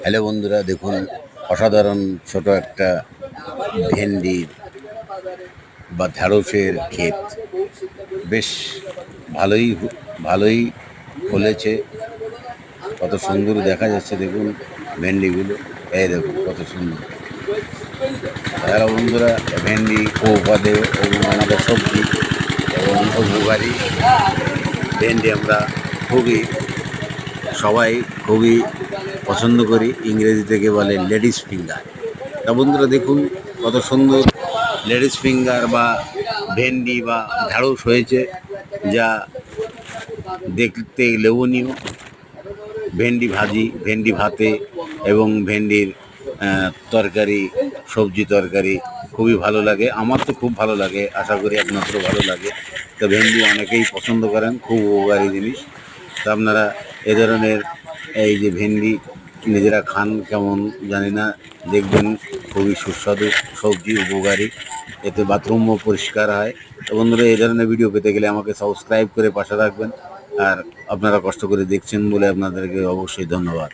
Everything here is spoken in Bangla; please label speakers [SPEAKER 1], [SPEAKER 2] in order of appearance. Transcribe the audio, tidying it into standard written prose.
[SPEAKER 1] হ্যালো বন্ধুরা, দেখুন অসাধারণ ছোট একটা ভেন্ডি বা ঢ্যাঁড়সের ক্ষেত। বেশ ভালোই ভালোই ফলেছে। কত সুন্দর দেখা যাচ্ছে দেখুন ভেন্ডিগুলো। এই দেখুন কত সুন্দর। হ্যালো বন্ধুরা, ভেন্ডি ও উপাদেয় এবং আমাদের সবজি এবং উপকারী। ভেন্ডি আমরা খুবই সবাই খুবই পছন্দ করি। ইংরেজি থেকে বলে লেডিস ফিঙ্গার। তা বন্ধুরা দেখুন কত সুন্দর লেডিস ফিঙ্গার বা ভেন্ডি বা ঢ্যাঁড়স হয়েছে, যা দেখতে লোভনীয়। ভেন্ডি ভাজি, ভেন্ডি ভাতে এবং ভেন্ডির তরকারি, সবজি তরকারি খুবই ভালো লাগে। আমার তো খুব ভালো লাগে, আশা করি আপনাদেরও ভালো লাগে। তো ভেন্ডি অনেকেই পছন্দ করেন, খুব উপকারী জিনিস। তো আপনারা এ ধরনের এই যে ভেন্ডি নিজেরা খান কেমন জানি না, দেখবেন খুবই সুস্বাদু সবজি, উপকারী। এতে বাথরুমও পরিষ্কার হয়। তো বন্ধুরা, এই ধরনের ভিডিও পেতে গেলে আমাকে সাবস্ক্রাইব করে পাশে রাখবেন। আর আপনারা কষ্ট করে দেখছেন বলে আপনাদেরকে অবশ্যই ধন্যবাদ।